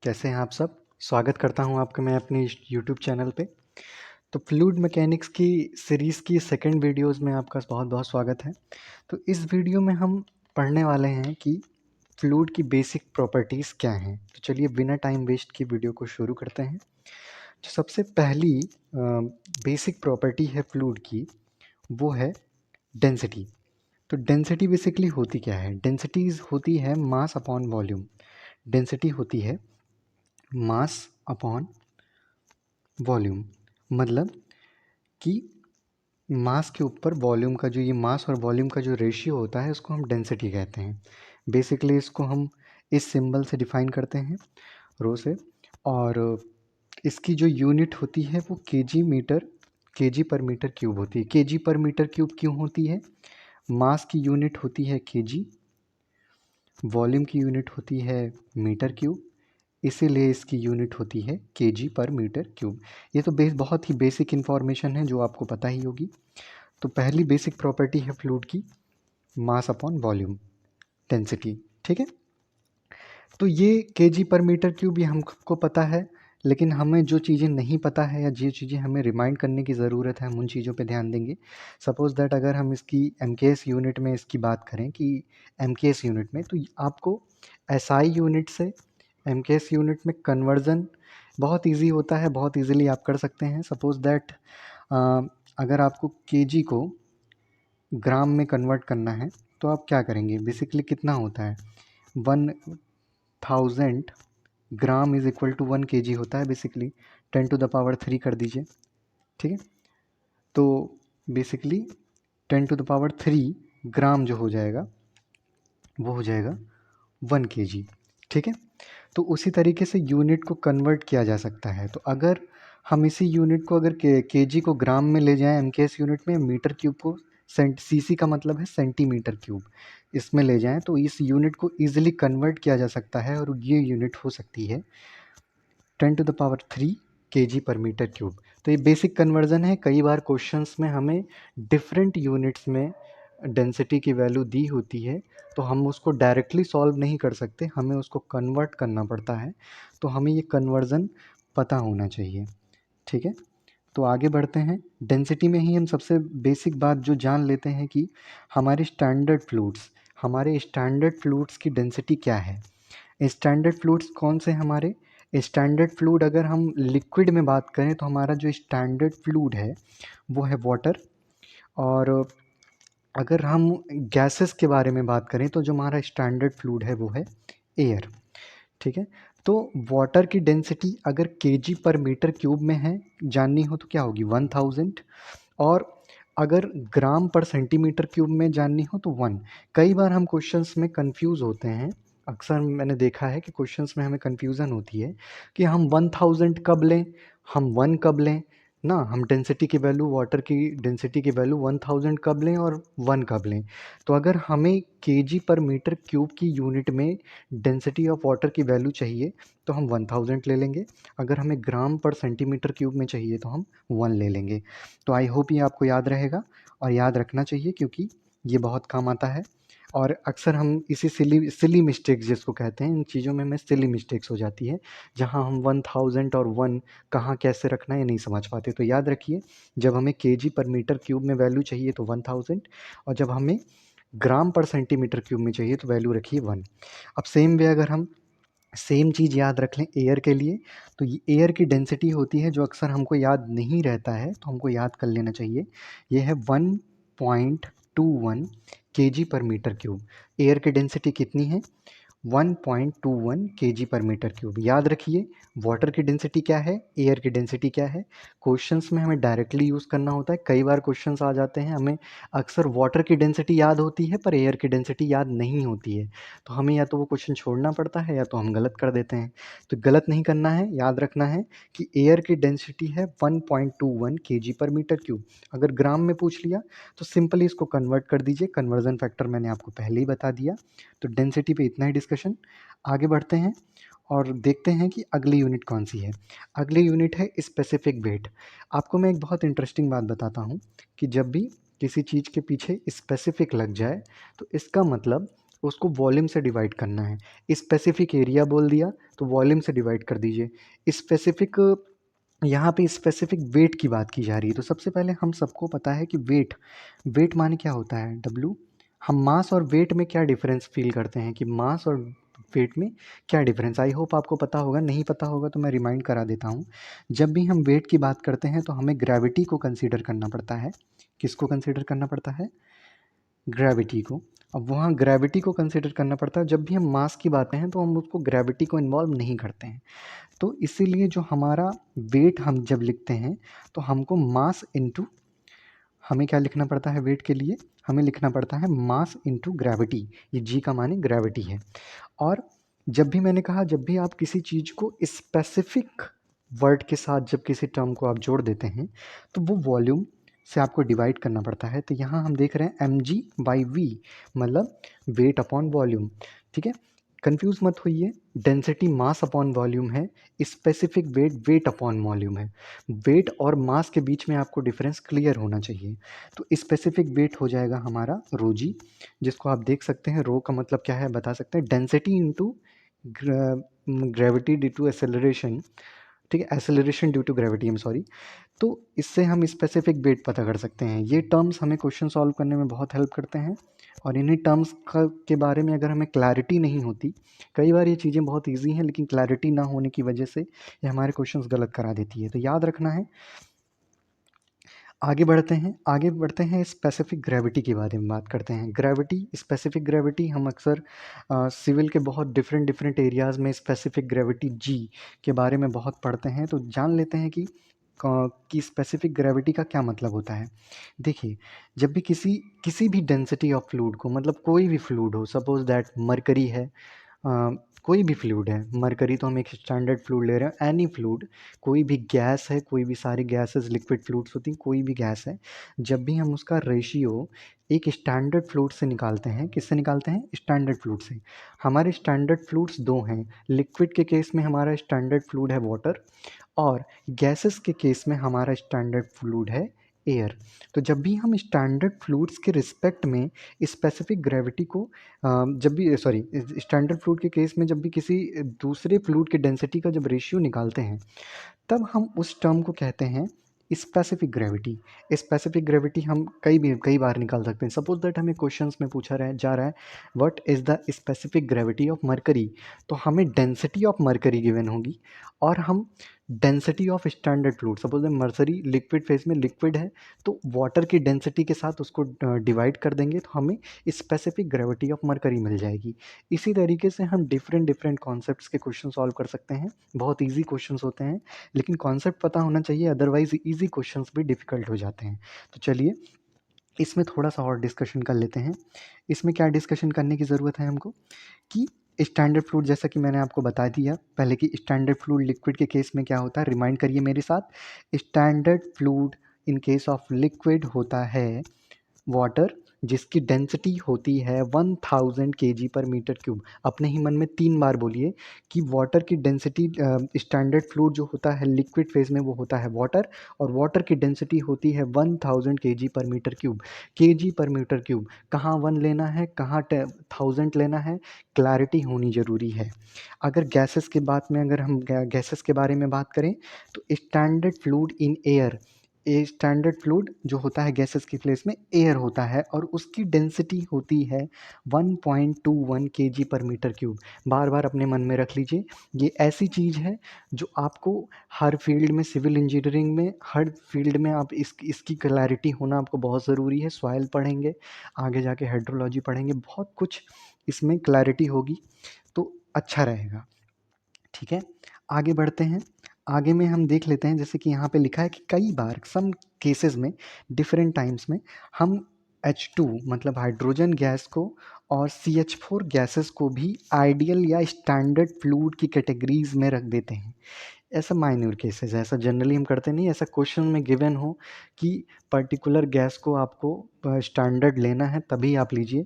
कैसे हैं आप सब? स्वागत करता हूं आपका मैं अपने इस यूट्यूब चैनल पे। तो फ्लूइड मैकेनिक्स की सीरीज़ की सेकंड वीडियोस में आपका बहुत-बहुत स्वागत है। तो इस वीडियो में हम पढ़ने वाले हैं कि फ्लूइड की बेसिक प्रॉपर्टीज़ क्या हैं। तो चलिए बिना टाइम वेस्ट किए वीडियो को शुरू करते हैं। जो सबसे पहली बेसिक प्रॉपर्टी है फ्लूइड की, वो है डेंसिटी। तो डेंसिटी बेसिकली होती क्या है? डेंसिटीज़ होती है मास अपॉन वॉल्यूम। डेंसिटी होती है मास अपॉन वॉल्यूम। मतलब कि मास के ऊपर वॉल्यूम का जो ये मास और वॉल्यूम का जो रेशियो होता है उसको हम डेंसिटी कहते हैं। बेसिकली इसको हम इस सिंबल से डिफाइन करते हैं, रो से। और इसकी जो यूनिट होती है वो केजी पर मीटर क्यूब होती है। केजी पर मीटर क्यूब क्यों होती है? मास की यूनिट होती है केजी, वॉल्यूम की यूनिट होती है मीटर क्यूब, इसीलिए इसकी यूनिट होती है केजी पर मीटर क्यूब। ये तो बहुत ही बेसिक इन्फॉर्मेशन है जो आपको पता ही होगी। तो पहली बेसिक प्रॉपर्टी है फ्लूइड की मास अपॉन वॉल्यूम, डेंसिटी। ठीक है, तो ये केजी पर मीटर क्यूब ये हमको पता है, लेकिन हमें जो चीज़ें नहीं पता है या जो चीज़ें हमें रिमाइंड करने की ज़रूरत है हम उन चीज़ों पे ध्यान देंगे। सपोज़ दैट अगर हम इसकी एमकेएस यूनिट में इसकी बात करें कि एमकेएस यूनिट में, तो आपको एसआई यूनिट से एमकेएस यूनिट में कन्वर्ज़न बहुत ईज़ी होता है, बहुत ईज़िली आप कर सकते हैं। सपोज़ दैट अगर आपको केजी को ग्राम में कन्वर्ट करना है तो आप क्या करेंगे? बेसिकली कितना होता है? 1000 gram is equal to 1 KG होता है बेसिकली। 10 टू द पावर 3 कर दीजिए। ठीक है, तो बेसिकली 10 टू द पावर 3 ग्राम जो हो जाएगा वो हो जाएगा 1 केजी। ठीक है, तो उसी तरीके से यूनिट को कन्वर्ट किया जा सकता है। तो अगर हम इसी यूनिट को अगर केजी को ग्राम में ले जाएं एमकेएस यूनिट में, मीटर क्यूब को सीसी का मतलब है सेंटीमीटर क्यूब, इसमें ले जाएं तो इस यूनिट को ईजिली कन्वर्ट किया जा सकता है और ये यूनिट हो सकती है 10 टू द पावर 3 केजी पर मीटर क्यूब। तो ये बेसिक कन्वर्जन है। कई बार क्वेश्चंस में हमें डिफरेंट यूनिट्स में डेंसिटी की वैल्यू दी होती है, तो हम उसको डायरेक्टली सॉल्व नहीं कर सकते, हमें उसको कन्वर्ट करना पड़ता है। तो हमें ये कन्वर्ज़न पता होना चाहिए। ठीक है, तो आगे बढ़ते हैं। डेंसिटी में ही हम सबसे बेसिक बात जो जान लेते हैं कि हमारे स्टैंडर्ड फ्लूइड्स की डेंसिटी क्या है। स्टैंडर्ड फ्लूइड्स कौन से हमारे? स्टैंडर्ड फ्लूइड अगर हम लिक्विड में बात करें तो हमारा जो स्टैंडर्ड फ्लूइड है वो है वाटर। और अगर हम गैसेस के बारे में बात करें तो जो हमारा स्टैंडर्ड फ्लूइड है वो है एयर। ठीक है, तो वाटर की डेंसिटी अगर केजी पर मीटर क्यूब में है जाननी हो तो क्या होगी? 1000। और अगर ग्राम पर सेंटीमीटर क्यूब में जाननी हो तो 1। कई बार हम क्वेश्चंस में कंफ्यूज होते हैं, अक्सर मैंने देखा है कि क्वेश्चंस में हमें कंफ्यूजन होती है कि हम 1000 कब लें, हम 1 कब लें ना। हम डेंसिटी की वैल्यू, वाटर की डेंसिटी की वैल्यू 1000 कब लें और 1 कब लें। तो अगर हमें केजी पर मीटर क्यूब की यूनिट में डेंसिटी ऑफ वाटर की वैल्यू चाहिए तो हम 1000 ले लेंगे। अगर हमें ग्राम पर सेंटीमीटर क्यूब में चाहिए तो हम 1 ले लेंगे। तो आई होप ये आपको याद रहेगा और याद रखना चाहिए, क्योंकि ये बहुत काम आता है। और अक्सर हम इसी सिली मिस्टेक्स जिसको कहते हैं, इन चीज़ों में हमें सिली मिस्टेक्स हो जाती है, जहाँ हम 1000 और 1 कहाँ कैसे रखना है ये नहीं समझ पाते। तो याद रखिए, जब हमें केजी पर मीटर क्यूब में वैल्यू चाहिए तो 1000, और जब हमें ग्राम पर सेंटीमीटर क्यूब में चाहिए तो वैल्यू रखिए 1। अब सेम वे अगर हम सेम चीज़ याद रख लें एयर के लिए, तो ये एयर की डेंसिटी होती है जो अक्सर हमको याद नहीं रहता है, तो हमको याद कर लेना चाहिए। ये है 1.21 केजी पर मीटर क्यूब। एयर की डेंसिटी कितनी है? 1.21 केजी पर मीटर क्यूब। याद रखिए, वाटर की डेंसिटी क्या है, एयर की डेंसिटी क्या है। क्वेश्चंस में हमें डायरेक्टली यूज़ करना होता है। कई बार क्वेश्चंस आ जाते हैं, हमें अक्सर वाटर की डेंसिटी याद होती है पर एयर की डेंसिटी याद नहीं होती है, तो हमें या तो वो क्वेश्चन छोड़ना पड़ता है या तो हम गलत कर देते हैं। तो गलत नहीं करना है, याद रखना है कि एयर की डेंसिटी है 1.21 केजी पर मीटर क्यूब। अगर ग्राम में पूछ लिया तो सिंपली इसको कन्वर्ट कर दीजिए, कन्वर्जन फैक्टर मैंने आपको पहले ही बता दिया। तो डेंसिटी पे इतना ही डिस्कशन। आगे बढ़ते हैं और देखते हैं कि अगली यूनिट कौन सी है। अगली यूनिट है स्पेसिफिक वेट। आपको मैं एक बहुत इंटरेस्टिंग बात बताता हूँ कि जब भी किसी चीज़ के पीछे स्पेसिफिक लग जाए तो इसका मतलब उसको वॉल्यूम से डिवाइड करना है। स्पेसिफिक एरिया बोल दिया तो वॉल्यूम से डिवाइड कर दीजिए। स्पेसिफिक यहाँ पे स्पेसिफिक वेट की बात की जा रही है, तो सबसे पहले हम सबको पता है कि वेट, वेट माने क्या होता है, डब्लू। हम मास और वेट में क्या डिफरेंस फील करते हैं कि मास और वेट में क्या डिफरेंस, आई होप आपको पता होगा, नहीं पता होगा तो मैं रिमाइंड करा देता हूँ। जब भी हम वेट की बात करते हैं तो हमें ग्रेविटी को कंसीडर करना पड़ता है। किसको कंसीडर करना पड़ता है, ग्रेविटी को। अब वहाँ ग्रेविटी को कंसीडर करना पड़ता है, जब भी हम मास की बातें हैं तो हम उसको ग्रेविटी को इन्वॉल्व नहीं करते हैं। तो इसीलिए जो हमारा वेट हम जब लिखते हैं तो हमको मास इनटू, हमें क्या लिखना पड़ता है वेट के लिए, हमें लिखना पड़ता है मास इनटू ग्रेविटी। ये जी का माने ग्रेविटी है। और जब भी मैंने कहा, जब भी आप किसी चीज़ को स्पेसिफिक वर्ड के साथ जब किसी टर्म को आप जोड़ देते हैं तो वो वॉल्यूम से आपको डिवाइड करना पड़ता है। तो यहाँ हम देख रहे हैं mg/v, मतलब वेट अपॉन वॉल्यूम। ठीक है, कंफ्यूज मत होइए, डेंसिटी मास अपॉन वॉल्यूम है, specific weight weight upon volume है। वेट और मास के बीच में आपको डिफरेंस क्लियर होना चाहिए। तो स्पेसिफिक वेट हो जाएगा हमारा रो जी, जिसको आप देख सकते हैं, रो का मतलब क्या है बता सकते हैं, density into gravity due to acceleration. ठीक है, acceleration due to gravity, I am sorry. तो इससे हम स्पेसिफिक वेट पता कर सकते हैं। ये टर्म्स हमें क्वेश्चन सॉल्व करने में बहुत हेल्प करते हैं। और इन्हीं टर्म्स के बारे में अगर हमें क्लैरिटी नहीं होती, कई बार ये चीज़ें बहुत इजी हैं लेकिन क्लैरिटी ना होने की वजह से ये हमारे क्वेश्चंस गलत करा देती है, तो याद रखना है। आगे बढ़ते हैं स्पेसिफिक ग्रेविटी के बारे में बात करते हैं। ग्रेविटी, स्पेसिफिक ग्रेविटी हम अक्सर सिविल के बहुत डिफरेंट डिफरेंट एरियाज़ में स्पेसिफिक ग्रेविटी जी के बारे में बहुत पढ़ते हैं, तो जान लेते हैं कि स्पेसिफिक ग्रेविटी का क्या मतलब होता है। देखिए, जब भी किसी किसी भी डेंसिटी ऑफ फ्लूइड को, मतलब कोई भी फ्लूइड हो, सपोज दैट मरकरी है, कोई भी फ्लूइड है, मरकरी तो हम एक स्टैंडर्ड फ्लूइड ले रहे हैं, एनी फ्लूइड, कोई भी गैस है, कोई भी सारी गैसेस लिक्विड फ्लूइड्स होती हैं, कोई भी गैस है, जब भी हम उसका रेशियो एक स्टैंडर्ड फ्लूइड से निकालते हैं, किससे निकालते हैं, स्टैंडर्ड फ्लूइड से। हमारे स्टैंडर्ड फ्लूइड्स दो हैं, लिक्विड के केस में हमारा स्टैंडर्ड फ्लूइड है वाटर, और गैसेस के केस में हमारा स्टैंडर्ड फ्लूइड है एयर। तो जब भी हम स्टैंडर्ड फ्लूइड्स के रिस्पेक्ट में स्पेसिफिक ग्रेविटी को जब भी सॉरी स्टैंडर्ड फ्लूइड के केस में जब भी किसी दूसरे फ्लूइड के डेंसिटी का जब रेशियो निकालते हैं, तब हम उस टर्म को कहते हैं स्पेसिफिक ग्रेविटी। स्पेसिफिक ग्रेविटी हम कई बार निकाल सकते हैं। सपोज दैट हमें क्वेश्चंस में पूछा रहा जा रहा है what is the specific gravity of mercury, तो हमें डेंसिटी ऑफ मरकरी गिवन होगी, और हम density of standard fluid, suppose that mercury liquid phase में लिक्विड है, तो वाटर की डेंसिटी के साथ उसको डिवाइड कर देंगे तो हमें स्पेसिफिक ग्रेविटी ऑफ मरकरी मिल जाएगी। इसी तरीके से हम डिफरेंट डिफरेंट कॉन्सेप्ट्स के क्वेश्चन सॉल्व कर सकते हैं। बहुत ईजी क्वेश्चंस होते हैं, लेकिन कॉन्सेप्ट पता होना चाहिए, अदरवाइज इजी क्वेश्चंस भी डिफ़िकल्ट हो जाते हैं। तो चलिए इसमें थोड़ा-सा और डिस्कशन कर लेते हैं। इसमें क्या डिस्कशन करने की ज़रूरत है हमको, कि स्टैंडर्ड फ्लूइड, जैसा कि मैंने आपको बता दिया पहले कि स्टैंडर्ड फ्लूइड लिक्विड के केस में क्या होता है, रिमाइंड करिए मेरे साथ। Standard fluid in case of liquid होता है वाटर, जिसकी डेंसिटी होती है 1000 केजी पर मीटर क्यूब। अपने ही मन में 3 बार बोलिए कि वाटर की डेंसिटी, स्टैंडर्ड फ्लूइड जो होता है लिक्विड फेज में वो होता है वाटर, और वाटर की डेंसिटी होती है 1000 केजी पर मीटर क्यूब। केजी पर मीटर क्यूब, कहाँ 1 लेना है, कहाँ 1000 लेना है, क्लैरिटी होनी ज़रूरी है। अगर गैसेस की बात में, अगर हम गैसेस के बारे में बात करें, तो standard fluid in air, a standard fluid जो होता है गैसेस की प्लेस में एयर होता है, और उसकी डेंसिटी होती है 1.21 केजी पर मीटर क्यूब। बार बार अपने मन में रख लीजिए, ये ऐसी चीज़ है जो आपको हर फील्ड में, सिविल इंजीनियरिंग में, हर फील्ड में आप इसकी क्लैरिटी होना आपको बहुत ज़रूरी है। सॉइल पढ़ेंगे, आगे जाके हाइड्रोलॉजी पढ़ेंगे, बहुत कुछ इसमें क्लैरिटी होगी तो अच्छा रहेगा। ठीक है, आगे बढ़ते हैं। आगे में हम देख लेते हैं, जैसे कि यहाँ पे लिखा है कि कई बार सम केसेस में, डिफरेंट टाइम्स में, हम H2 मतलब हाइड्रोजन गैस को और CH4 गैसेस को भी आइडियल या स्टैंडर्ड फ्लूइड की कैटेगरीज में रख देते हैं। ऐसा माइन्यूर केसेस है, ऐसा जनरली हम करते नहीं। ऐसा क्वेश्चन में गिवन हो कि पर्टिकुलर गैस को आपको स्टैंडर्ड लेना है तभी आप लीजिए।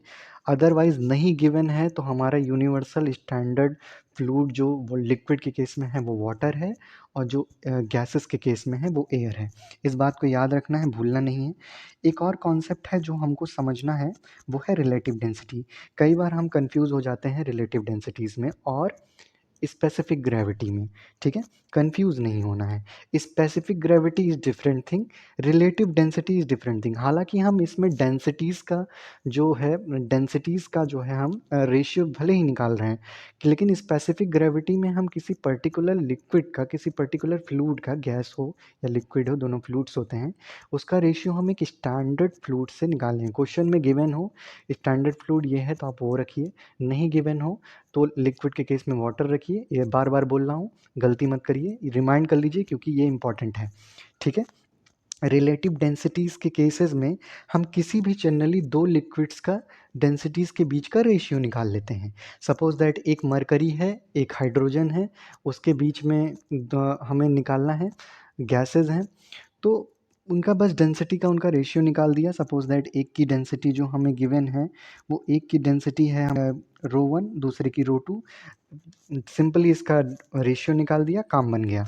अदरवाइज़ नहीं गिवन है तो हमारा यूनिवर्सल स्टैंडर्ड फ्लूइड जो वो लिक्विड के केस में है वो वाटर है, और जो गैसेस के केस में है वो एयर है। इस बात को याद रखना है, भूलना नहीं है। एक और कॉन्सेप्ट है जो हमको समझना है, वो है रिलेटिव डेंसिटी। कई बार हम कंफ्यूज हो जाते हैं रिलेटिव डेंसिटीज़ में और स्पेसिफिक ग्रेविटी में, ठीक है? कंफ्यूज नहीं होना है। Specific gravity is different thing, relative density is different thing. हालाँकि हम इसमें डेंसिटीज़ का जो है हम रेशियो भले ही निकाल रहे हैं, लेकिन स्पेसिफिक ग्रेविटी में हम किसी पर्टिकुलर लिक्विड का, किसी पर्टिकुलर फ्लूइड का, गैस हो या लिक्विड हो, दोनों फ्लूइड्स होते हैं, उसका रेशियो हम एक स्टैंडर्ड फ्लूइड से निकाल रहे हैं। क्वेश्चन में गिवन हो स्टैंडर्ड फ्लूइड ये है तो आप वो रखिए, नहीं गिवन हो तो लिक्विड के केस में वाटर रखिए। ये बार बार बोल रहा हूँ, गलती मत करिए, रिमाइंड कर लीजिए क्योंकि ये इंपॉर्टेंट है, ठीक है? रिलेटिव डेंसिटीज़ के केसेस में हम किसी भी जनरली दो लिक्विड्स का डेंसिटीज़ के बीच का रेशियो निकाल लेते हैं। सपोज दैट एक मरकरी है, एक हाइड्रोजन है, उसके बीच में हमें निकालना है, गैसेस हैं, तो उनका बस डेंसिटी का उनका रेशियो निकाल दिया। सपोज दैट एक की डेंसिटी जो हमें गिवन है वो एक की डेंसिटी है रो वन, दूसरे की रो टू, सिंपली इसका रेशियो निकाल दिया, काम बन गया,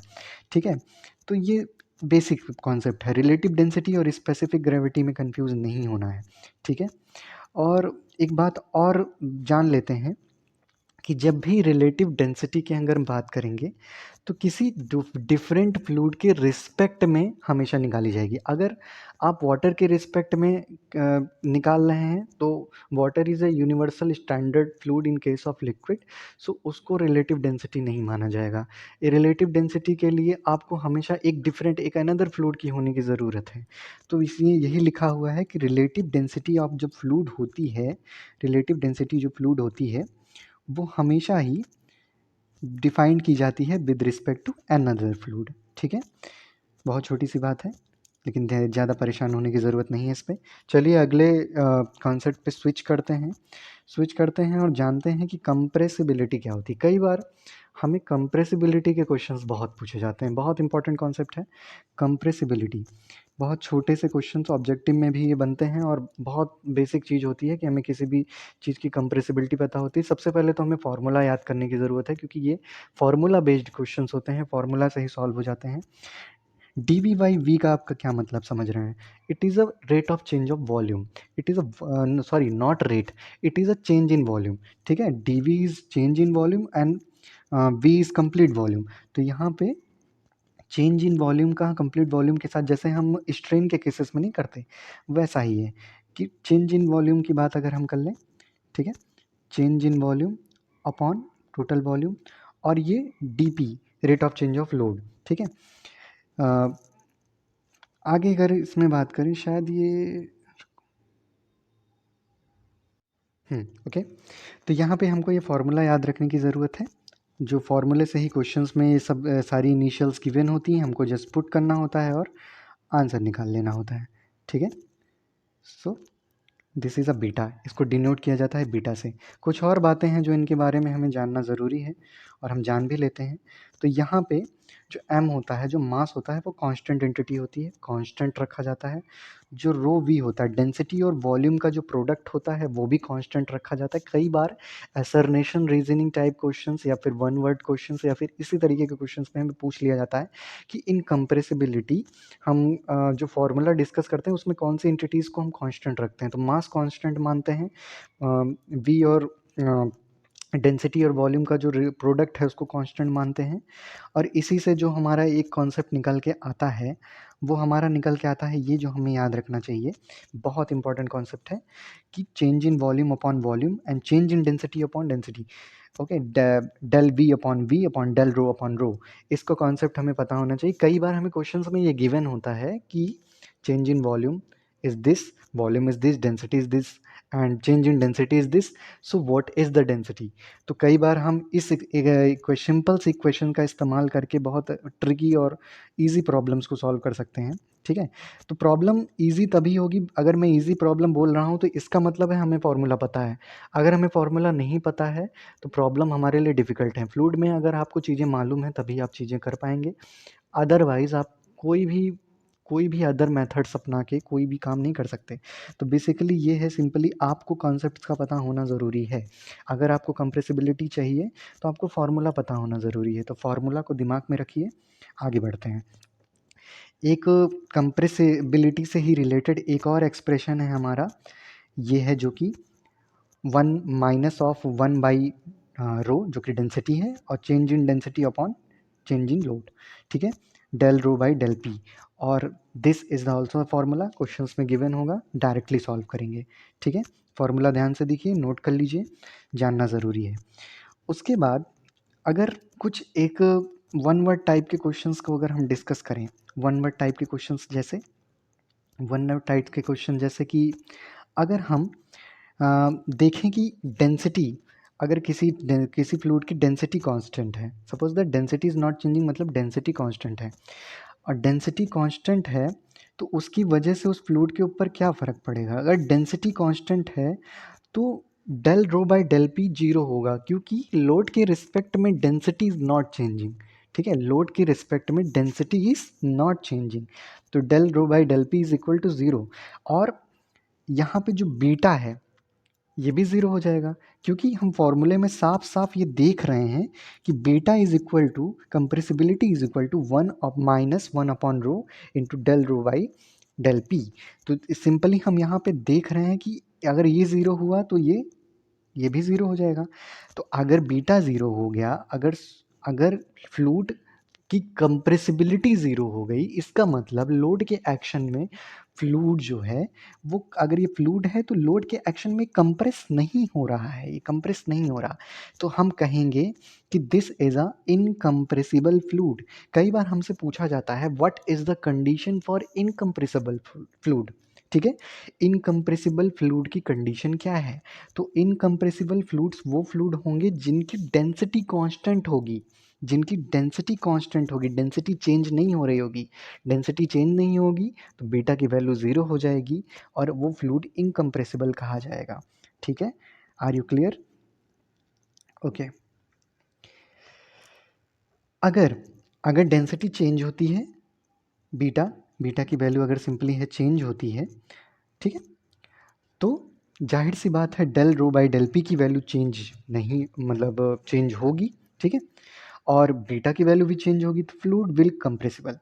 ठीक है? तो ये बेसिक कॉन्सेप्ट है। रिलेटिव डेंसिटी और स्पेसिफिक ग्रेविटी में कंफ्यूज नहीं होना है, ठीक है? और एक बात और जान लेते हैं कि जब भी रिलेटिव डेंसिटी की अगर हम बात करेंगे तो किसी डिफरेंट फ्लूइड के रिस्पेक्ट में हमेशा निकाली जाएगी। अगर आप वाटर के रिस्पेक्ट में निकाल रहे हैं तो water is a universal standard fluid in case of liquid, so उसको रिलेटिव डेंसिटी नहीं माना जाएगा। ये रिलेटिव डेंसिटी के लिए आपको हमेशा एक अनदर फ्लूइड की होने की ज़रूरत है। तो इसलिए यही लिखा हुआ है कि रिलेटिव डेंसिटी ऑफ जो फ्लूइड होती है, रिलेटिव डेंसिटी जो फ्लूइड होती है वो हमेशा ही डिफाइन की जाती है with respect to another fluid, ठीक है? बहुत छोटी सी बात है, लेकिन ज़्यादा परेशान होने की ज़रूरत नहीं है इस पे। चलिए अगले कॉन्सेप्ट पे स्विच करते हैं और जानते हैं कि कंप्रेसिबिलिटी क्या होती है। कई बार हमें कंप्रेसिबिलिटी के क्वेश्चंस बहुत पूछे जाते हैं, बहुत इंपॉर्टेंट कॉन्सेप्ट है कंप्रेसिबिलिटी। बहुत छोटे से क्वेश्चंस ऑब्जेक्टिव में भी ये बनते हैं और बहुत बेसिक चीज़ होती है कि हमें किसी भी चीज़ की कंप्रेसिबिलिटी पता होती है। सबसे पहले तो हमें फार्मूला याद करने की ज़रूरत है क्योंकि ये फार्मूला बेस्ड क्वेश्चंस होते हैं, फार्मूला से ही सॉल्व हो जाते हैं। डी वी बाई वी का आपका क्या मतलब समझ रहे हैं? It is a rate of change of volume. It is a sorry not rate, it is a change in volume, ठीक है? D v is change in volume and v is complete volume. तो यहाँ पे change in volume का complete volume के साथ जैसे हम स्ट्रेन के केसेस में नहीं करते, वैसा ही है कि चेंज इन वॉल्यूम की बात अगर हम कर लें, ठीक है? Change in volume upon total volume, और ये DP rate of change of load, ठीक है? अ, आगे अगर इसमें बात करें शायद ये ओके। तो यहाँ पे हमको ये फार्मूला याद रखने की ज़रूरत है। जो फार्मूले से ही क्वेश्चंस में ये सब सारी इनिशियल्स गिवन होती हैं, हमको जस्ट पुट करना होता है और आंसर निकाल लेना होता है, ठीक है? So this is a beta, इसको डिनोट किया जाता है बीटा से। कुछ और बातें हैं जो इनके बारे में हमें जानना ज़रूरी है और हम जान भी लेते हैं। तो यहाँ पे जो एम होता है, जो मास होता है, वो कांस्टेंट एंटिटी होती है, कांस्टेंट रखा जाता है। जो रो वी होता है, डेंसिटी और वॉल्यूम का जो प्रोडक्ट होता है वो भी कांस्टेंट रखा जाता है। कई बार असर्नेशन रीजनिंग टाइप क्वेश्चंस या फिर वन वर्ड क्वेश्चंस या फिर इसी तरीके के क्वेश्चंस में हमें पूछ लिया जाता है कि इन कंप्रेसिबिलिटी हम जो फार्मूला डिस्कस करते हैं उसमें कौन सी एंटिटीज़ को हम कांस्टेंट रखते हैं। तो मास कांस्टेंट मानते हैं, वी और डेंसिटी और वॉल्यूम का जो प्रोडक्ट है उसको कांस्टेंट मानते हैं। और इसी से जो हमारा एक कॉन्सेप्ट निकल के आता है, वो हमारा निकल के आता है ये, जो हमें याद रखना चाहिए, बहुत इंपॉर्टेंट कॉन्सेप्ट है कि change in volume upon volume and change in density upon density. Okay, del v upon del rho upon rho, इसको कॉन्सेप्ट हमें पता होना चाहिए। कई बार हमें क्वेश्चंस में ये गिवन होता है कि change in volume is this, volume is this, density is this and change in density is this, so what is the density. तो कई बार हम इस सिंपल सी इक्वेशन का इस्तेमाल करके बहुत ट्रिकी और इजी प्रॉब्लम्स को सॉल्व कर सकते हैं, ठीक है? तो प्रॉब्लम इजी तभी होगी अगर मैं इजी प्रॉब्लम बोल रहा हूँ तो इसका मतलब है हमें फॉर्मूला पता है। अगर हमें फॉर्मूला नहीं पता है तो प्रॉब्लम हमारे लिए डिफ़िकल्ट है। फ्लूइड में अगर आपको चीज़ें मालूम हैं तभी आप चीज़ें कर पाएँगे। अदरवाइज़ आप कोई भी अदर मेथड्स अपना के कोई भी काम नहीं कर सकते। तो बेसिकली ये है, सिंपली आपको कॉन्सेप्ट्स का पता होना ज़रूरी है। अगर आपको कंप्रेसिबिलिटी चाहिए तो आपको फार्मूला पता होना ज़रूरी है। तो फार्मूला को दिमाग में रखिए, आगे बढ़ते हैं। एक कंप्रेसिबिलिटी से ही रिलेटेड एक और एक्सप्रेशन है हमारा, ये है जो कि 1 - रो जो कि डेंसिटी है, और change in density upon change in load, ठीक है, del rho by del P. और this is also a formula, question में गिवन होगा, डायरेक्टली सॉल्व करेंगे, ठीक है। फार्मूला ध्यान से देखिए, नोट कर लीजिए, जानना ज़रूरी है। उसके बाद अगर कुछ एक वन वर्ड टाइप के क्वेश्चंस को अगर हम डिस्कस करें, वन वर्ड टाइप के क्वेश्चंस जैसे, वन वर्ड टाइप के क्वेश्चन जैसे कि अगर हम देखें कि डेंसिटी, अगर किसी फ्लूइड की डेंसिटी कांस्टेंट है, suppose that density is not changing, मतलब डेंसिटी कांस्टेंट है, और डेंसिटी कांस्टेंट है तो उसकी वजह से उस फ्लूइड के ऊपर क्या फ़र्क पड़ेगा। अगर डेंसिटी कांस्टेंट है तो del rho by del p zero होगा, क्योंकि लोड के रिस्पेक्ट में डेंसिटी इज़ नॉट चेंजिंग, ठीक है, लोड के रिस्पेक्ट में डेंसिटी इज़ नॉट चेंजिंग, तो del rho by del p is equal to zero. और यहाँ पे जो बीटा है ये भी ज़ीरो हो जाएगा, क्योंकि हम फॉर्मूले में साफ साफ ये देख रहे हैं कि beta is equal to compressibility is equal to 1 - 1 upon rho into del rho by del p. तो सिंपली हम यहाँ पे देख रहे हैं कि अगर ये ज़ीरो हुआ तो ये भी ज़ीरो हो जाएगा। तो अगर बीटा ज़ीरो हो गया, अगर अगर फ्लूइड की कंप्रेसिबिलिटी ज़ीरो हो गई, इसका मतलब लोड के एक्शन में फ्लूइड जो है वो, अगर ये फ्लूइड है तो लोड के एक्शन में कंप्रेस नहीं हो रहा है, ये कंप्रेस नहीं हो रहा, तो हम कहेंगे कि this is a incompressible fluid. कई बार हमसे पूछा जाता है what is the condition for incompressible fluid, ठीक है, इनकम्प्रेसिबल फ्लूइड की कंडीशन क्या है। तो इनकम्प्रेसिबल फ्लूइड्स वो फ्लूइड होंगे जिनकी डेंसिटी कांस्टेंट होगी, जिनकी डेंसिटी कांस्टेंट होगी, डेंसिटी चेंज नहीं हो रही होगी। डेंसिटी चेंज नहीं होगी तो बीटा की वैल्यू ज़ीरो हो जाएगी और वो फ्लूइड इनकम्प्रेसिबल कहा जाएगा, ठीक है। Are you clear? ओके। अगर अगर डेंसिटी चेंज होती है, बीटा बीटा की वैल्यू अगर सिंपली है चेंज होती है, ठीक है, तो जाहिर सी बात है del rho by del p की वैल्यू चेंज नहीं, मतलब चेंज होगी, ठीक है, और बीटा की वैल्यू भी चेंज होगी, तो फ्लूइड विल कंप्रेसिबल।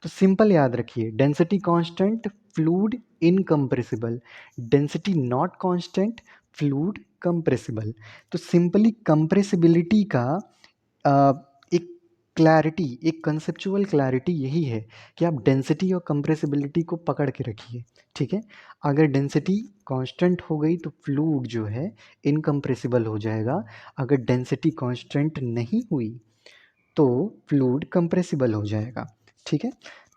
तो सिंपल याद रखिए, density constant fluid incompressible, density not constant fluid compressible. तो सिंपली कंप्रेसिबिलिटी का एक क्लैरिटी, एक कंसेप्चुअल क्लैरिटी यही है कि आप डेंसिटी और कंप्रेसिबिलिटी को पकड़ के रखिए, ठीक है। अगर डेंसिटी कांस्टेंट हो गई तो फ्लूइड जो है इनकम्प्रेसिबल हो जाएगा, अगर डेंसिटी कांस्टेंट नहीं हुई तो फ्लूइड कंप्रेसिबल हो जाएगा, ठीक है।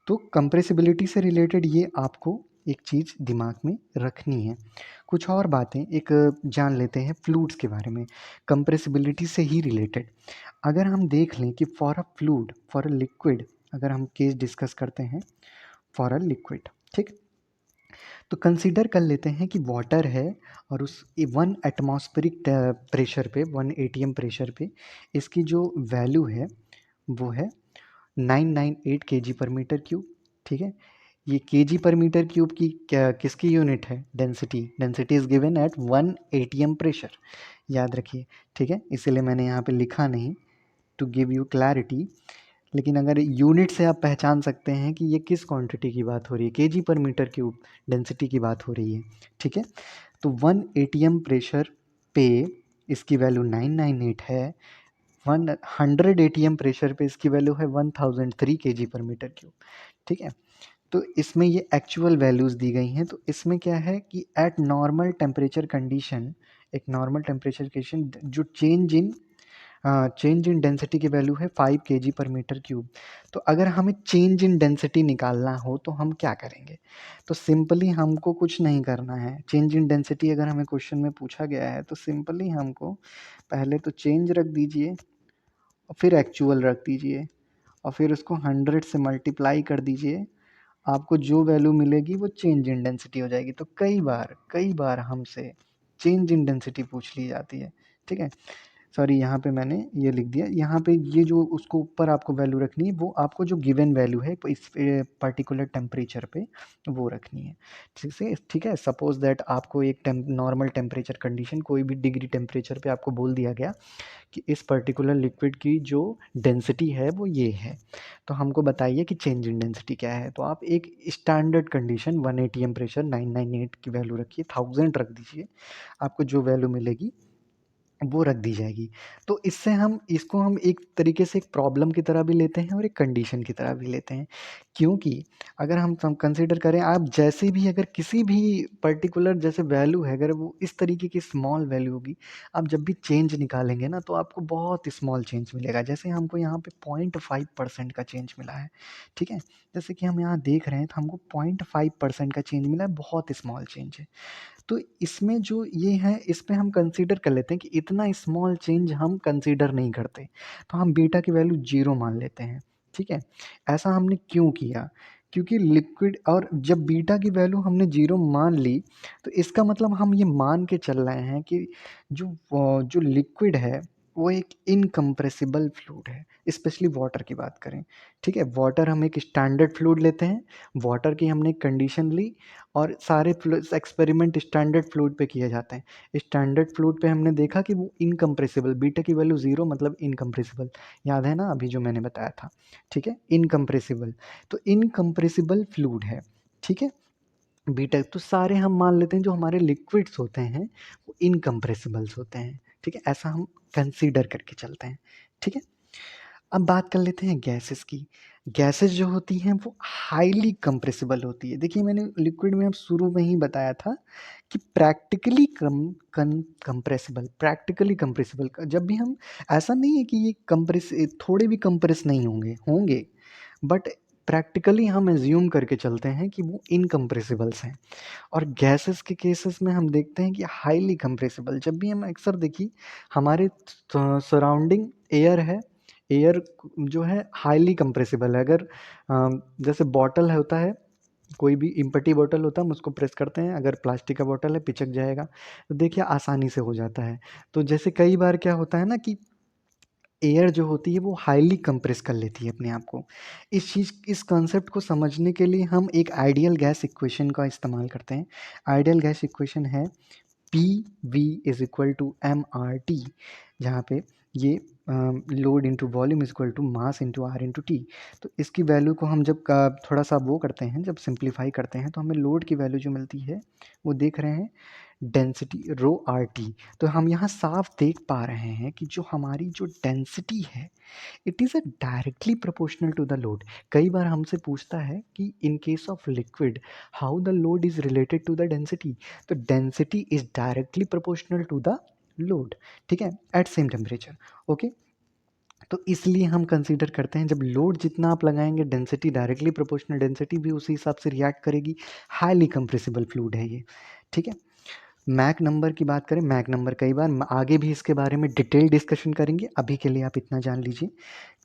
तो कंप्रेसिबिलिटी से रिलेटेड ये आपको एक चीज़ दिमाग में रखनी है। कुछ और बातें एक जान लेते हैं फ्लूइड्स के बारे में, कंप्रेसिबिलिटी से ही रिलेटेड। अगर हम देख लें कि for a fluid, for a liquid, अगर हम केस डिस्कस करते हैं फॉर अ लिक्विड, ठीक, तो कंसीडर कर लेते हैं कि वाटर है और उस 1 एटमॉस्फेरिक प्रेशर पे, 1 atm प्रेशर पे इसकी जो वैल्यू है वो है 998 kg पर मीटर क्यूब, ठीक है। ये केजी पर मीटर क्यूब की क्या, किसकी यूनिट है, density, density is given at 1 atm pressure, याद रखिए, ठीक है, इसीलिए मैंने यहाँ पे लिखा नहीं, टू गिव यू क्लैरिटी। लेकिन अगर यूनिट से आप पहचान सकते हैं कि ये किस क्वांटिटी की बात हो रही है, केजी पर मीटर क्यूब डेंसिटी की बात हो रही है, ठीक है। तो 1 atm प्रेशर पे इसकी वैल्यू 998 है, 100 atm प्रेशर पे इसकी वैल्यू है 1003 केजी पर मीटर क्यूब, ठीक है। तो इसमें ये एक्चुअल वैल्यूज़ दी गई हैं, तो इसमें क्या है कि एट नॉर्मल टेम्परेचर कंडीशन, एक नॉर्मल टेम्परेचर कंडीशन जो चेंज इन डेंसिटी की वैल्यू है 5 केजी पर मीटर क्यूब। तो अगर हमें चेंज इन डेंसिटी निकालना हो तो हम क्या करेंगे, तो सिंपली हमको कुछ नहीं करना है। चेंज इन डेंसिटी अगर हमें क्वेश्चन में पूछा गया है तो सिंपली हमको पहले तो चेंज रख दीजिए और फिर एक्चुअल रख दीजिए और फिर उसको 100 से मल्टीप्लाई कर दीजिए, आपको जो वैल्यू मिलेगी वो चेंज इन डेंसिटी हो जाएगी। तो कई बार हमसे चेंज इन डेंसिटी पूछ ली जाती है, ठीक है। सॉरी यहाँ पे मैंने ये लिख दिया, यहाँ पे ये जो उसको ऊपर आपको वैल्यू रखनी है वो आपको जो गिवन वैल्यू है इस पर्टिकुलर टेम्परेचर पे वो रखनी है। ठीक है, सपोज दैट आपको एक नॉर्मल टेम्परेचर कंडीशन कोई भी डिग्री टेम्परेचर पे आपको बोल दिया गया कि इस पर्टिकुलर लिक्विड की जो डेंसिटी है वो ये है, तो हमको बताइए कि चेंज इन डेंसिटी क्या है। तो आप एक स्टैंडर्ड कंडीशन 1 atm प्रेशर 998 की वैल्यू रखिए, 1000 रख दीजिए, आपको जो वैल्यू मिलेगी वो रख दी जाएगी। तो इससे हम इसको हम एक तरीके से एक प्रॉब्लम की तरह भी लेते हैं और एक कंडीशन की तरह भी लेते हैं, क्योंकि अगर हम कंसिडर करें, आप जैसे भी अगर किसी भी पर्टिकुलर जैसे वैल्यू है, अगर वो इस तरीके की स्मॉल वैल्यू होगी, आप जब भी चेंज निकालेंगे ना तो आपको बहुत स्मॉल चेंज मिलेगा। जैसे हमको यहाँ पे 0.5% का चेंज मिला है, ठीक है, जैसे कि हम यहाँ देख रहे हैं तो हमको 0.5% का चेंज मिला है, बहुत स्मॉल चेंज है। तो इसमें जो ये है इस पे हम कंसीडर कर लेते हैं कि इतना स्मॉल चेंज हम कंसीडर नहीं करते, तो हम बीटा की वैल्यू 0 मान लेते हैं, ठीक है। ऐसा हमने क्यों किया? क्योंकि लिक्विड, और जब बीटा की वैल्यू हमने 0 मान ली तो इसका मतलब हम ये मान के चल रहे हैं कि जो लिक्विड है वो एक इनकम्प्रेसिबल फ्लूइड है, स्पेशली वाटर की बात करें, ठीक है। वाटर हम एक स्टैंडर्ड फ्लूइड लेते हैं, वाटर की हमने कंडीशन ली, और सारे एक्सपेरिमेंट स्टैंडर्ड फ्लूइड पे किए जाते हैं। स्टैंडर्ड फ्लूइड पे हमने देखा कि वो इनकम्प्रेसिबल, बीटा की वैल्यू 0 मतलब इनकम्प्रेसिबल, याद है ना अभी जो मैंने बताया था, ठीक है, इनकम्प्रेसिबल। तो इनकम्प्रेसिबल फ्लूइड है, ठीक है, बीटा। तो सारे हम मान लेते हैं जो हमारे लिक्विड्स होते हैं वो इनकम्प्रेसिबल्स होते हैं, ठीक है, ऐसा हम कंसीडर करके चलते हैं, ठीक है। अब बात कर लेते हैं गैसेस की। गैसेस जो होती हैं वो हाईली कंप्रेसिबल होती है। देखिए मैंने लिक्विड में अब शुरू में ही बताया था कि प्रैक्टिकली प्रैक्टिकली कंप्रेसिबल, जब भी हम, ऐसा नहीं है कि ये कंप्रेस, थोड़े भी कंप्रेस नहीं होंगे, होंगे, बट प्रैक्टिकली हम एज्यूम करके चलते हैं कि वो इनकम्प्रेसिबल्स हैं। और गैसेस के केसेस में हम देखते हैं कि हाईली कंप्रेसिबल, जब भी हम अक्सर देखिए हमारे सराउंडिंग एयर है, एयर जो है हाईली कंप्रेसिबल है। अगर जैसे बॉटल है होता है, कोई भी इम्पटी बॉटल होता है, हम उसको प्रेस करते हैं, अगर प्लास्टिक का बॉटल है पिचक जाएगा, तो देखिए आसानी से हो जाता है। तो जैसे कई बार क्या होता है ना कि एयर जो होती है वो हाईली कंप्रेस कर लेती है अपने आप को। इस कॉन्सेप्ट को समझने के लिए हम एक आइडियल गैस इक्वेशन का इस्तेमाल करते हैं। आइडियल गैस इक्वेशन है p v is equal to m r t, जहाँ पे ये load into volume is equal to mass into r into t. तो इसकी वैल्यू को हम जब थोड़ा सा वो करते हैं, जब सिंप्लीफाई करते हैं, तो हमें लोड की वैल्यू जो मिलती है वो देख रहे हैं डेंसिटी रो आर टी। तो हम यहाँ साफ देख पा रहे हैं कि जो हमारी जो डेंसिटी है it is a directly proportional to the load. कई बार हमसे पूछता है कि in case of liquid how the load is related to the density, तो density is directly proportional to the load, ठीक है, एट सेम टेम्परेचर, ओके। तो इसलिए हम कंसीडर करते हैं जब लोड जितना आप लगाएंगे डेंसिटी डायरेक्टली प्रोपोर्शनल, डेंसिटी भी उसी हिसाब से रिएक्ट करेगी। हाईली कंप्रेसिबल फ्लूइड है ये, ठीक है। मैक नंबर की बात करें, मैक नंबर कई बार आगे भी इसके बारे में डिटेल डिस्कशन करेंगे, अभी के लिए आप इतना जान लीजिए,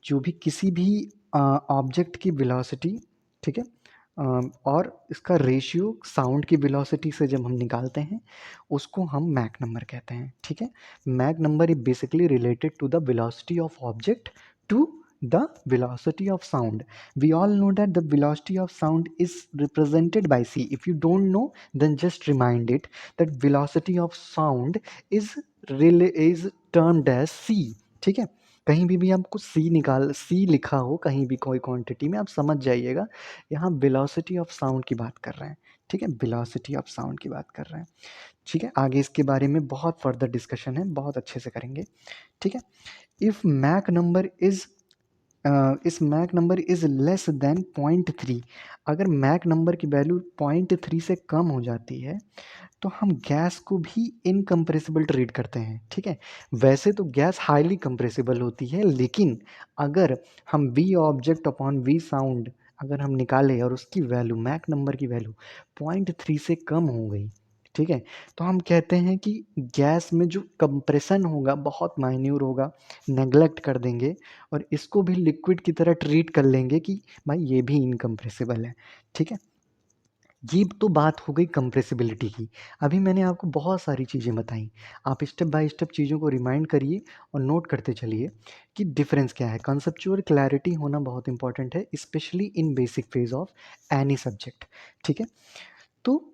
जो भी किसी भी ऑब्जेक्ट की वेलोसिटी, ठीक है, और इसका रेशियो साउंड की वेलोसिटी से जब हम निकालते हैं उसको हम मैक नंबर कहते हैं, ठीक है। Mach number is basically related to the velocity of object to the velocity of sound. We all know that the velocity of sound is represented by c. If you don't know, then just remind it that velocity of sound is is termed as c, ठीक है। कहीं भी आपको सी लिखा हो कहीं भी कोई क्वांटिटी में, आप समझ जाइएगा यहाँ वेलोसिटी ऑफ साउंड की बात कर रहे हैं, ठीक है, वेलोसिटी ऑफ साउंड की बात कर रहे हैं, ठीक है। आगे इसके बारे में बहुत फर्दर डिस्कशन है, बहुत अच्छे से करेंगे, ठीक है। इफ मैक नंबर इज इस Mach number is less than 0.3, अगर मैक नंबर की वैल्यू 0.3 से कम हो जाती है तो हम गैस को भी इनकम्प्रेसिबल ट्रीट करते हैं, ठीक है। वैसे तो गैस हाईली कंप्रेसिबल होती है, लेकिन अगर हम v object upon v sound अगर हम निकालें और उसकी वैल्यू मैक नंबर की वैल्यू 0.3 से कम हो गई, ठीक है, तो हम कहते हैं कि गैस में जो कंप्रेशन होगा बहुत माइन्यूर होगा, नेग्लेक्ट कर देंगे और इसको भी लिक्विड की तरह ट्रीट कर लेंगे कि भाई ये भी इनकम्प्रेसिबल है, ठीक है। ये तो बात हो गई कंप्रेसिबिलिटी की। अभी मैंने आपको बहुत सारी चीज़ें बताई। आप स्टेप बाय स्टेप चीज़ों को रिमाइंड करिए और नोट करते चलिए कि डिफरेंस क्या है। कॉन्सेप्चुअल क्लैरिटी होना बहुत इंपॉर्टेंट है, specially in basic phase of any subject. ठीक है, तो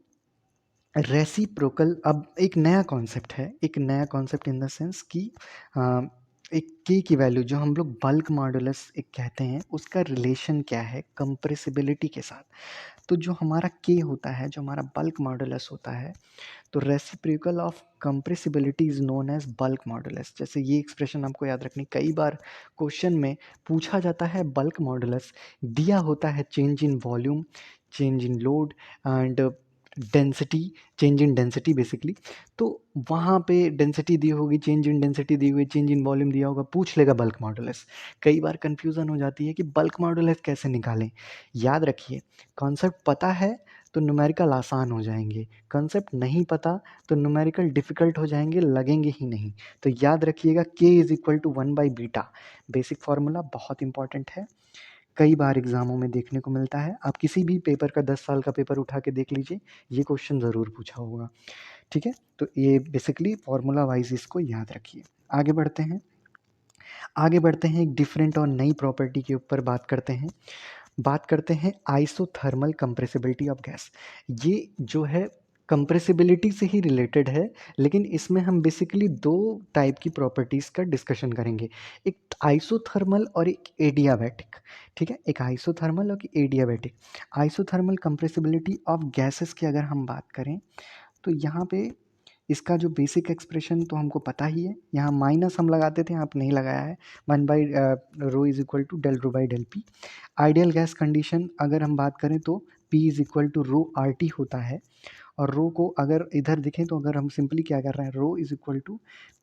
रेसिप्रोकल अब एक नया कॉन्सेप्ट है, एक नया कॉन्सेप्ट इन द सेंस कि अ, एक के की वैल्यू जो हम लोग बल्क मॉडुलस एक कहते हैं, उसका रिलेशन क्या है कंप्रेसिबिलिटी के साथ। तो जो हमारा के होता है, जो हमारा बल्क मॉडुलस होता है, तो reciprocal of compressibility is known as bulk modulus. जैसे ये एक्सप्रेशन आपको याद रखनी, कई बार क्वेश्चन में पूछा जाता है बल्क मॉडुलस, दिया होता है change in volume, change in load and density, change in density basically. तो वहाँ पे डेंसिटी दी होगी, चेंज इन डेंसिटी दी हुई, चेंज इन वॉल्यूम दिया होगा, पूछ लेगा बल्क मॉडुलस। कई बार कन्फ्यूज़न हो जाती है कि बल्क मॉडुलस कैसे निकालें। याद रखिए, कॉन्सेप्ट पता है तो न्यूमेरिकल आसान हो जाएंगे, कॉन्सेप्ट नहीं पता तो न्यूमेरिकल डिफ़िकल्ट हो जाएंगे, लगेंगे ही नहीं। तो याद रखिएगा के इज़ इक्वल टू 1/बीटा, बेसिक फार्मूला बहुत इंपॉर्टेंट है, कई बार एग्ज़ामों में देखने को मिलता है। आप किसी भी पेपर का 10 साल का पेपर उठा के देख लीजिए, ये क्वेश्चन ज़रूर पूछा होगा। ठीक है, तो ये बेसिकली फार्मूला वाइज इसको याद रखिए। आगे बढ़ते हैं, आगे बढ़ते हैं, एक डिफरेंट और नई प्रॉपर्टी के ऊपर बात करते हैं। बात करते हैं आइसोथर्मल कंप्रेसिबिलिटी ऑफ गैस। ये जो है कंप्रेसिबिलिटी से ही रिलेटेड है, लेकिन इसमें हम बेसिकली दो टाइप की प्रॉपर्टीज़ का डिस्कशन करेंगे, एक आइसोथर्मल और एक एडियाबैटिक। ठीक है, एक आइसोथर्मल और एक adiabatic. Isothermal compressibility of gases की अगर हम बात करें, तो यहाँ पे इसका जो बेसिक एक्सप्रेशन तो हमको पता ही है, यहाँ माइनस हम लगाते थे, आप नहीं लगाया है। 1/रो is equal to del rho by del P. Ideal gas condition अगर हम बात करें तो P is equal to rho R T होता है, और रो को अगर इधर दिखें तो अगर हम सिंपली क्या कर रहे हैं, rho is equal to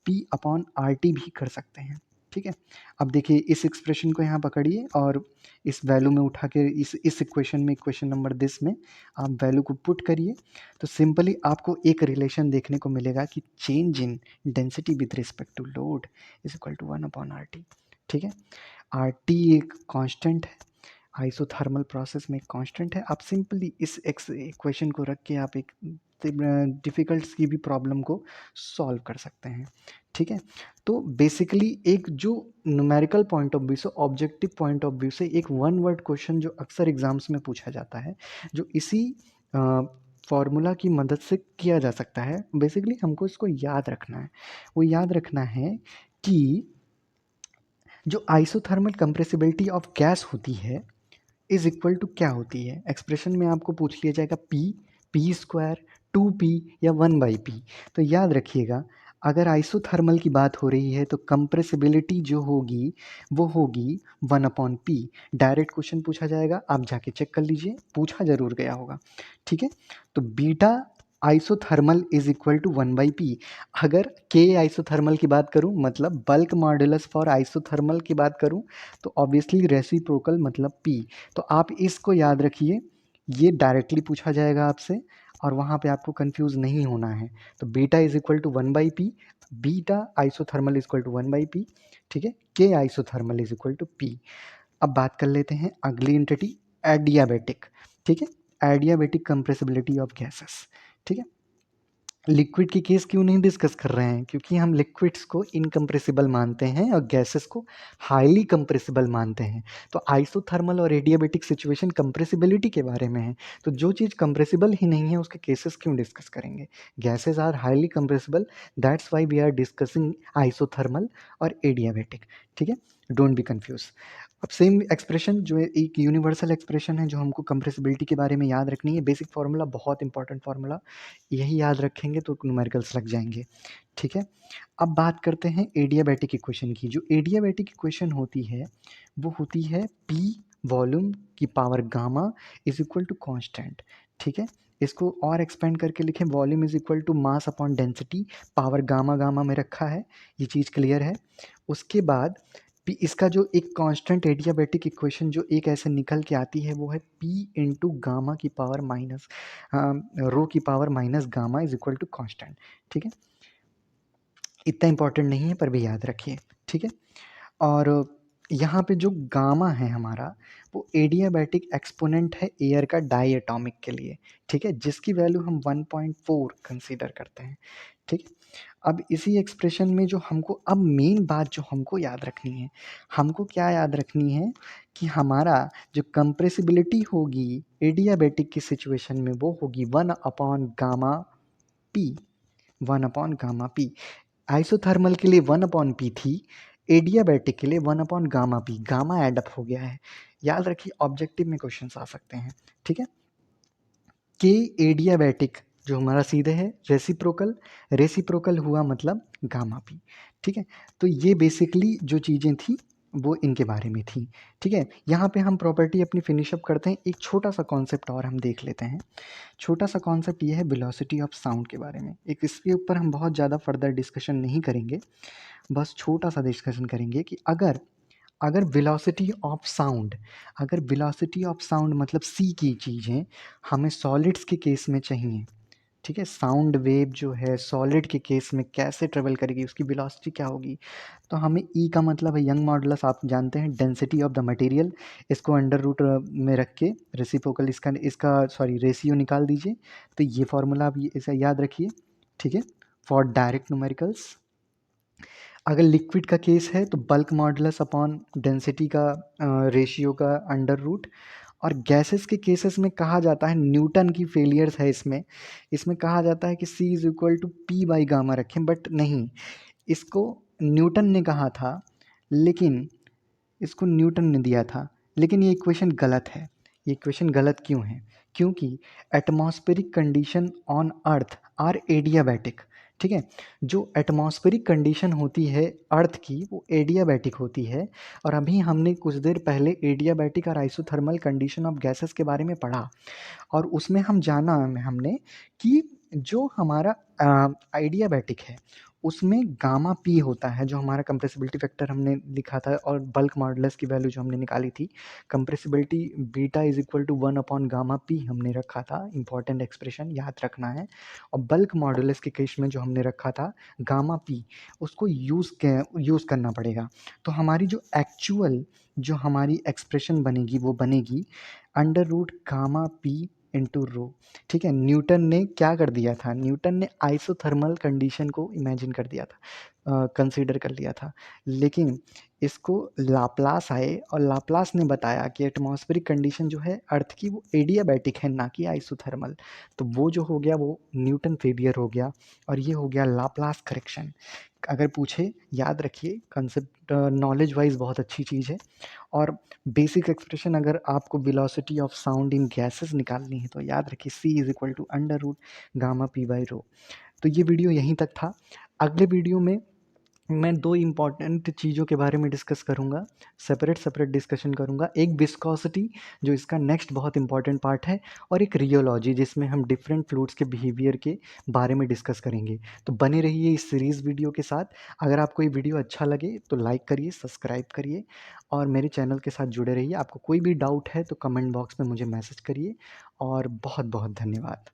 P upon R T भी कर सकते हैं। ठीक है, अब देखिए इस एक्सप्रेशन को यहाँ पकड़िए और इस वैल्यू में उठा के इस इक्वेशन में, इक्वेशन नंबर दिस में आप वैल्यू को पुट करिए, तो सिंपली आपको एक रिलेशन देखने को मिलेगा कि change in density with respect to load is equal to 1/RT। ठीक है, आर टी एक कांस्टेंट है, आइसोथर्मल प्रोसेस में कांस्टेंट है। आप सिंपली इस इक्वेशन को रख के आप एक डिफ़िकल्ट की भी प्रॉब्लम को सॉल्व कर सकते हैं। ठीक है, तो बेसिकली एक जो न्यूमेरिकल पॉइंट ऑफ व्यू से, ऑब्जेक्टिव पॉइंट ऑफ व्यू से, एक वन वर्ड क्वेश्चन जो अक्सर एग्जाम्स में पूछा जाता है, जो इसी फॉर्मूला की मदद से किया जा सकता है। बेसिकली हमको इसको याद रखना है, वो याद रखना है कि जो आइसोथर्मल कंप्रेसिबिलिटी ऑफ गैस होती है इज इक्वल टू क्या होती है। एक्सप्रेशन में आपको पूछ लिया जाएगा पी स्क्वायर, 2p या 1/p। तो याद रखिएगा, अगर आइसोथर्मल की बात हो रही है तो कंप्रेसिबिलिटी जो होगी वो होगी 1/p। डायरेक्ट क्वेश्चन पूछा जाएगा, आप जाके चेक कर लीजिए, पूछा जरूर गया होगा। ठीक है, तो beta isothermal is equal to 1/p। अगर के आइसोथर्मल की बात करूं, मतलब बल्क मॉडुलस फॉर आइसोथर्मल की बात करूं, तो ऑब्वियसली रेसिप्रोकल मतलब p। तो आप इसको याद रखिए, ये डायरेक्टली पूछा जाएगा आपसे और वहाँ पे आपको कंफ्यूज नहीं होना है। तो beta is equal to 1/p, beta isothermal is equal to 1/p। ठीक है, K isothermal is equal to p। अब बात कर लेते हैं अगली एंटिटी, एडियाबेटिक। ठीक है, एडियाबेटिक कंप्रेसिबिलिटी ऑफ गैसेस। ठीक है, लिक्विड की केस क्यों नहीं डिस्कस कर रहे हैं, क्योंकि हम लिक्विड्स को इनकम्प्रेसिबल मानते हैं और गैसेस को हाईली कंप्रेसिबल मानते हैं। तो आइसोथर्मल और एडियाबेटिक सिचुएशन कंप्रेसिबिलिटी के बारे में है, तो जो चीज़ कंप्रेसिबल ही नहीं है उसके केसेस क्यों डिस्कस करेंगे। Gases are highly compressible, that's why we are discussing isothermal और एडियाबेटिक। ठीक है, डोंट बी कंफ्यूज। अब सेम एक्सप्रेशन जो है, एक यूनिवर्सल एक्सप्रेशन है जो हमको कंप्रेसिबिलिटी के बारे में याद रखनी है। बेसिक फार्मूला बहुत इंपॉर्टेंट फार्मूला, यही याद रखेंगे तो न्यूमेरिकल्स लग जाएंगे। ठीक है, अब बात करते हैं एडियाबैटिक इक्वेशन की। जो एडियाबैटिक इक्वेशन होती है वो होती है पी वॉल्यूम की power gamma is equal to constant. ठीक है, इसको और एक्सपेंड करके लिखें, volume is equal to mass upon density, power gamma gamma में रखा है, ये चीज़ क्लियर है। उसके बाद इसका जो एक कांस्टेंट एडियाबैटिक इक्वेशन जो एक ऐसे निकल के आती है वो है पी इंटू गामा की पावर माइनस रो की power minus gamma is equal to constant. ठीक है, इतना इंपॉर्टेंट नहीं है पर भी याद रखिए। ठीक है, और यहाँ पे जो गामा है हमारा, वो एडियाबैटिक एक्सपोनेंट है एयर का डायटोमिक के लिए, ठीक है, जिसकी वैल्यू हम 1.4 कंसीडर करते हैं, ठीक है। अब इसी एक्सप्रेशन में जो हमको अब मेन बात जो हमको याद रखनी है, हमको क्या याद रखनी है कि हमारा जो कंप्रेसिबिलिटी होगी एडियाबैटिक की सिचुएशन में वो होगी 1/गामा पी, 1/गामा पी। आइसोथर्मल के लिए 1/p थी, एडियाबैटिक के लिए 1/गामा पी, गामा एडअप हो गया है। याद रखिए ऑब्जेक्टिव में क्वेश्चंस आ सकते हैं, ठीक है। के एडियाबैटिक जो हमारा सीधे है रेसिप्रोकल, रेसिप्रोकल हुआ मतलब गामा पी, ठीक है। तो ये बेसिकली जो चीज़ें थी वो इनके बारे में थी, ठीक है। यहाँ पे हम प्रॉपर्टी अपनी फिनिश अप करते हैं, एक छोटा सा कॉन्सेप्ट और हम देख लेते हैं। छोटा सा कॉन्सेप्ट ये है वेलोसिटी ऑफ साउंड के बारे में, एक इसके ऊपर हम बहुत ज़्यादा फर्दर डिस्कशन नहीं करेंगे, बस छोटा सा डिस्कशन करेंगे कि अगर अगर वेलोसिटी ऑफ साउंड, अगर वेलोसिटी ऑफ साउंड मतलब सी की चीज़ें हमें सॉलिड्स के केस में चाहिए, ठीक है, साउंड वेव जो है सॉलिड के केस में कैसे ट्रेवल करेगी, उसकी वेलोसिटी क्या होगी, तो हमें ई का मतलब है यंग मॉडुलस, आप जानते हैं, डेंसिटी ऑफ द मटेरियल, इसको अंडर रूट में रख के रेसिप्रोकल इसका इसका सॉरी रेशियो निकाल दीजिए, तो ये फॉर्मूला आप इसे याद रखिए, ठीक है, फॉर डायरेक्ट न्यूमेरिकल्स। अगर लिक्विड का केस है तो बल्क मॉडुलस अपॉन डेंसिटी का रेशियो का अंडर रूट, और गैसेस के केसेस में कहा जाता है, न्यूटन की फेलियर्स है इसमें, इसमें कहा जाता है कि C is equal to p by gamma रखें, बट नहीं, इसको न्यूटन ने कहा था, लेकिन इसको न्यूटन ने दिया था, लेकिन ये इक्वेशन गलत है। ये इक्वेशन गलत क्यों है? क्योंकि atmospheric condition on earth are adiabatic, ठीक है, जो एटमॉस्फेरिक कंडीशन होती है अर्थ की वो एडियाबैटिक होती है, और अभी हमने कुछ देर पहले एडियाबैटिक और आइसोथर्मल कंडीशन ऑफ गैसेस के बारे में पढ़ा, और उसमें हम जाना हमने कि जो हमारा आइडियाबैटिक है उसमें गामा पी होता है, जो हमारा कंप्रेसिबिलिटी फैक्टर हमने लिखा था, और बल्क मॉडुलस की वैल्यू जो हमने निकाली थी, compressibility beta is equal to 1/गामा पी हमने रखा था, इंपॉर्टेंट एक्सप्रेशन याद रखना है। और बल्क मॉडुलस के केस में जो हमने रखा था गामा पी, उसको यूज़ करना पड़ेगा। तो हमारी जो एक्चुअल जो हमारी एक्सप्रेशन बनेगी वो बनेगी under root gamma p into rho, ठीक है। न्यूटन ने क्या कर दिया था, न्यूटन ने आइसोथर्मल कंडीशन को इमेजिन कर दिया था, कंसीडर कर लिया था, लेकिन इसको लाप्लास आए और लाप्लास ने बताया कि एटमॉस्फेरिक कंडीशन जो है अर्थ की वो एडियाबैटिक है, ना कि आइसोथर्मल। तो वो जो हो गया वो न्यूटन फेलियर हो गया, और ये हो गया लाप्लास करेक्शन। अगर पूछे याद रखिए, कंसेप्ट नॉलेज वाइज बहुत अच्छी चीज़ है। और बेसिक एक्सप्रेशन अगर आपको velocity of sound in gases निकालनी है तो याद रखिए C is equal to under root gamma p by rho. तो ये वीडियो यहीं तक था। अगले वीडियो में मैं दो इम्पॉर्टेंट चीज़ों के बारे में डिस्कस करूँगा, सेपरेट सेपरेट डिस्कशन करूँगा, एक विस्कोसिटी जो इसका नेक्स्ट बहुत इंपॉर्टेंट पार्ट है, और एक रियोलॉजी जिसमें हम डिफरेंट फ्लूइड्स के बिहेवियर के बारे में डिस्कस करेंगे। तो बने रहिए इस सीरीज़ वीडियो के साथ। अगर आपको ये वीडियो अच्छा लगे तो लाइक करिए, सब्सक्राइब करिए, और मेरे चैनल के साथ जुड़े रहिए। आपको कोई भी डाउट है तो कमेंट बॉक्स में मुझे मैसेज करिए, और बहुत बहुत धन्यवाद।